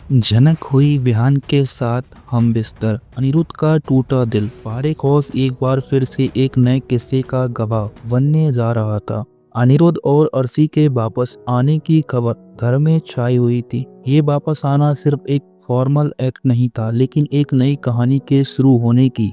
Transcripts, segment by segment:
झनक हुई बिहान के साथ हम बिस्तर। अनिरुद्ध का टूटा दिल। पारेख हाउस एक बार फिर से एक नए किस्से का गवाह बनने जा रहा था। अनिरुद्ध और अर्शी के वापस आने की खबर घर में छाई हुई थी। ये वापस आना सिर्फ एक फॉर्मल एक्ट नहीं था, लेकिन एक नई कहानी के शुरू होने की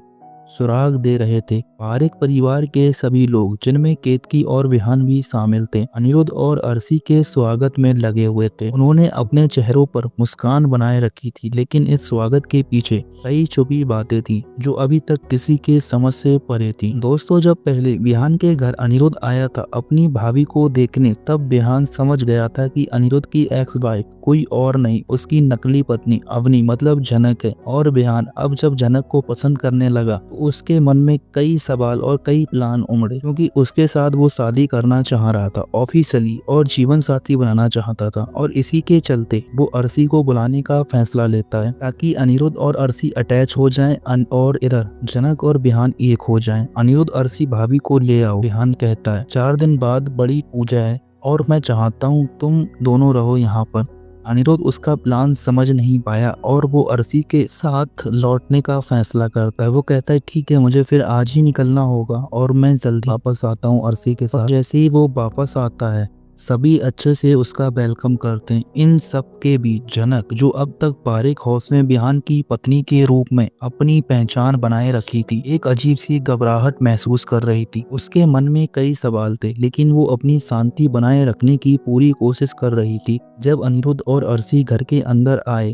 सुराग दे रहे थे। पारेख परिवार के सभी लोग, जिनमें केतकी और विहान भी शामिल थे, अनिरुद्ध और अर्शी के स्वागत में लगे हुए थे। उन्होंने अपने चेहरों पर मुस्कान बनाए रखी थी, लेकिन इस स्वागत के पीछे कई छुपी बातें थी जो अभी तक किसी के समझ से परे थी। दोस्तों, जब पहले विहान के घर अनिरुद्ध आया था अपनी भाभी को देखने, तब विहान समझ गया था कि अनिरुद्ध की एक्स वाइफ कोई और नहीं, उसकी नकली पत्नी अवनी मतलब झनक है। और विहान अब जब झनक को पसंद करने लगा तो उसके मन में कई सवाल और कई प्लान उमड़े, क्योंकि उसके साथ वो शादी करना चाह रहा था ऑफिशियली और जीवन साथी बनाना चाहता था। और इसी के चलते वो अर्शी को बुलाने का फैसला लेता है ताकि अनिरुद्ध और अर्शी अटैच हो जाएं और इधर जनक और विहान एक हो जाएं। अनिरुद्ध अर्शी भाभी को ले आओ, विहान कहता है। 4 दिन बाद बड़ी पूजा है और मैं चाहता हूँ तुम दोनों रहो यहाँ पर। अनिरुद्ध उसका प्लान समझ नहीं पाया और वो अर्शी के साथ लौटने का फैसला करता है। वो कहता है ठीक है, मुझे फिर आज ही निकलना होगा और मैं जल्दी वापस आता हूँ अर्शी के साथ। जैसे ही वो वापस आता है, सभी अच्छे से उसका वेलकम करते हैं। इन सब के बीच जनक, जो अब तक पारेख हाउस में विहान की पत्नी के रूप में अपनी पहचान बनाए रखी थी, एक अजीब सी घबराहट महसूस कर रही थी। उसके मन में कई सवाल थे, लेकिन वो अपनी शांति बनाए रखने की पूरी कोशिश कर रही थी। जब अनिरुद्ध और अर्शी घर के अंदर आए,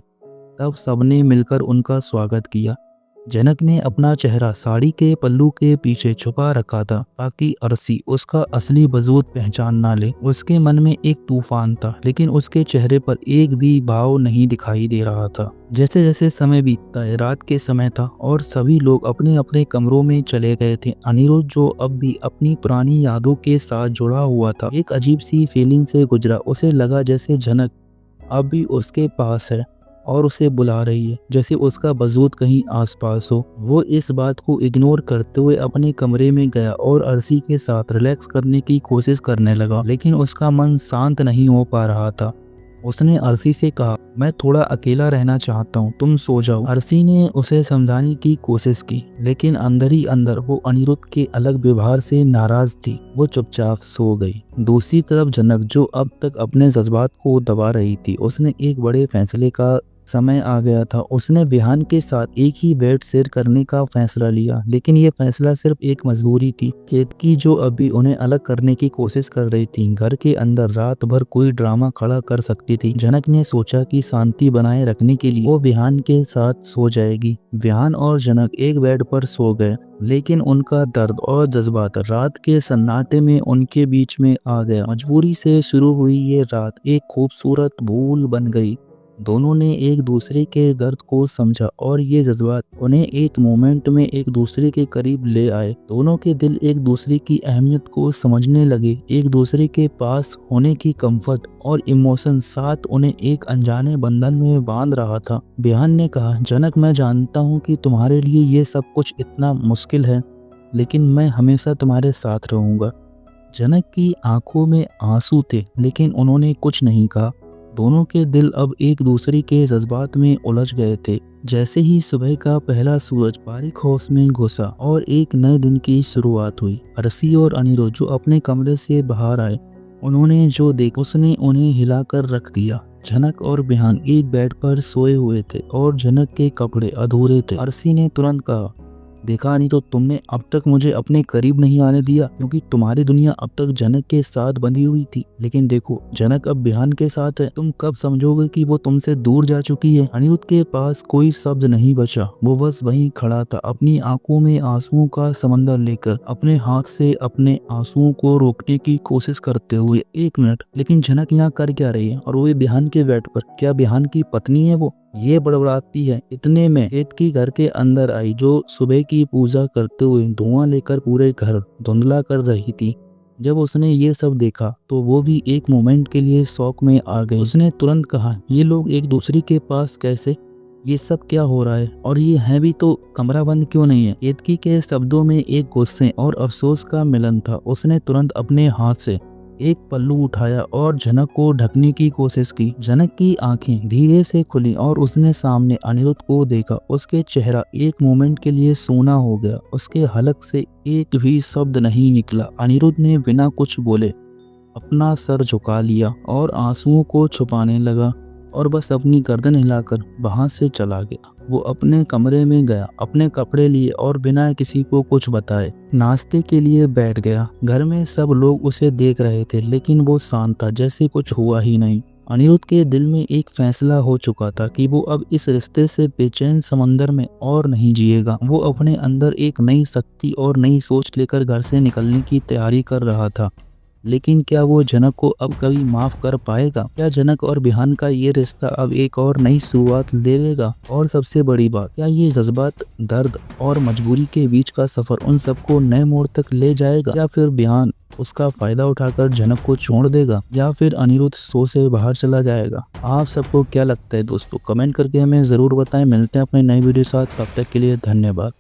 तब सबने मिलकर उनका स्वागत किया। जनक ने अपना चेहरा साड़ी के पल्लू के पीछे छुपा रखा था ताकि अर्शी उसका असली वजूद पहचान ना ले। उसके मन में एक तूफान था, लेकिन उसके चेहरे पर एक भी भाव नहीं दिखाई दे रहा था। जैसे जैसे समय बीतता है, रात के समय था और सभी लोग अपने अपने कमरों में चले गए थे। अनिरुद्ध, जो अब भी अपनी पुरानी यादों के साथ जुड़ा हुआ था, एक अजीब सी फीलिंग से गुजरा। उसे लगा जैसे जनक अब भी उसके पास है और उसे बुला रही है, जैसे उसका वजूद कहीं आसपास हो। वो इस बात को इग्नोर करते हुए अपने कमरे में गया और अर्शी के साथ रिलैक्स करने की कोशिश करने लगा, लेकिन उसका मन शांत नहीं हो पा रहा था। उसने अर्शी से कहा, मैं थोड़ा अकेला रहना चाहता हूँ, तुम सो जाओ। अर्शी ने उसे समझाने की कोशिश की, लेकिन अंदर ही अंदर वो अनिरुद्ध के अलग व्यवहार से नाराज थी। वो चुपचाप सो गई। दूसरी तरफ जनक, जो अब तक अपने जज्बात को दबा रही थी, उसने एक बड़े फैसले का समय आ गया था। उसने विहान के साथ एक ही बेड शेयर करने का फैसला लिया, लेकिन ये फैसला सिर्फ एक मजबूरी थी। केतकी, जो अभी उन्हें अलग करने की कोशिश कर रही थी, घर के अंदर रात भर कोई ड्रामा खड़ा कर सकती थी। जनक ने सोचा कि शांति बनाए रखने के लिए वो विहान के साथ सो जाएगी। विहान और जनक एक बेड पर सो गए, लेकिन उनका दर्द और जज्बात रात के सन्नाटे में उनके बीच में आ गया। मजबूरी से शुरू हुई ये रात एक खूबसूरत भूल बन गई। दोनों ने एक दूसरे के दर्द को समझा और ये जज्बात उन्हें एक मोमेंट में एक दूसरे के करीब ले आए। दोनों के दिल एक दूसरे की अहमियत को समझने लगे। एक दूसरे के पास होने की कंफर्ट और इमोशन साथ उन्हें एक अनजाने बंधन में बांध रहा था। विहान ने कहा, जनक, मैं जानता हूँ कि तुम्हारे लिए ये सब कुछ इतना मुश्किल है, लेकिन मैं हमेशा तुम्हारे साथ रहूंगा। जनक की आंखों में आंसू थे, लेकिन उन्होंने कुछ नहीं कहा। दोनों के दिल अब एक दूसरे के जज्बात में उलझ गए थे। जैसे ही सुबह का पहला सूरज पारेख हाउस में घुसा और एक नए दिन की शुरुआत हुई, अर्शी और अनिरुद्ध, जो अपने कमरे से बाहर आए, उन्होंने जो देखा उसने उन्हें हिलाकर रख दिया। जनक और विहान एक बेड पर सोए हुए थे और जनक के कपड़े अधूरे थे। अर्शी ने तुरंत कहा, देखा नहीं तो तुमने अब तक मुझे अपने करीब नहीं आने दिया, क्योंकि तुम्हारी दुनिया अब तक जनक के साथ बंधी हुई थी। लेकिन देखो, जनक अब विहान के साथ है। तुम कब समझोगे कि वो तुमसे दूर जा चुकी है? अनिरुद्ध के पास कोई शब्द नहीं बचा। वो बस वहीं खड़ा था, अपनी आंखों में आंसुओं का समंदर लेकर, अपने हाथ से अपने आंसुओं को रोकने की कोशिश करते हुए। 1 मिनट, लेकिन जनक यहाँ कर क्या रही है? और वो विहान के बेड पर, क्या विहान की पत्नी है वो? ये बड़बड़ाती है। इतने में केतकी घर के अंदर आई, जो सुबह की पूजा करते हुए धुआं लेकर पूरे घर धुंधला कर रही थी। जब उसने ये सब देखा तो वो भी एक मोमेंट के लिए शौक में आ गई। उसने तुरंत कहा, ये लोग एक दूसरे के पास कैसे? ये सब क्या हो रहा है? और ये है भी तो कमरा बंद क्यों नहीं है? केतकी के शब्दों में एक गुस्से और अफसोस का मिलन था। उसने तुरंत अपने हाथ से एक पल्लू उठाया और झनक को ढकने की कोशिश की। झनक की आंखें धीरे से खुली और उसने सामने अनिरुद्ध को देखा। उसके चेहरा एक मोमेंट के लिए सोना हो गया। उसके हलक से एक भी शब्द नहीं निकला। अनिरुद्ध ने बिना कुछ बोले अपना सर झुका लिया और आंसुओं को छुपाने लगा और बस अपनी गर्दन हिलाकर वहां से चला गया। वो अपने कमरे में गया, अपने कपड़े लिए और बिना किसी को कुछ बताए नाश्ते के लिए बैठ गया। घर में सब लोग उसे देख रहे थे लेकिन वो शांत था, जैसे कुछ हुआ ही नहीं। अनिरुद्ध के दिल में एक फैसला हो चुका था कि वो अब इस रिश्ते से बेचैन समंदर में और नहीं जिएगा। वो अपने अंदर एक नई शक्ति और नई सोच लेकर घर से निकलने की तैयारी कर रहा था। लेकिन क्या वो झनक को अब कभी माफ कर पाएगा? क्या झनक और बिहान का ये रिश्ता अब एक और नई शुरुआत ले लेगा? और सबसे बड़ी बात, क्या ये जज्बात, दर्द और मजबूरी के बीच का सफर उन सबको नए मोड़ तक ले जाएगा? या फिर बिहान उसका फायदा उठाकर झनक को छोड़ देगा? या फिर अनिरुद्ध शो से बाहर चला जाएगा? आप सबको क्या लगता है दोस्तों? कमेंट करके हमें जरूर बताएं। मिलते हैं अपने नई वीडियो साथ, तब तक के लिए धन्यवाद।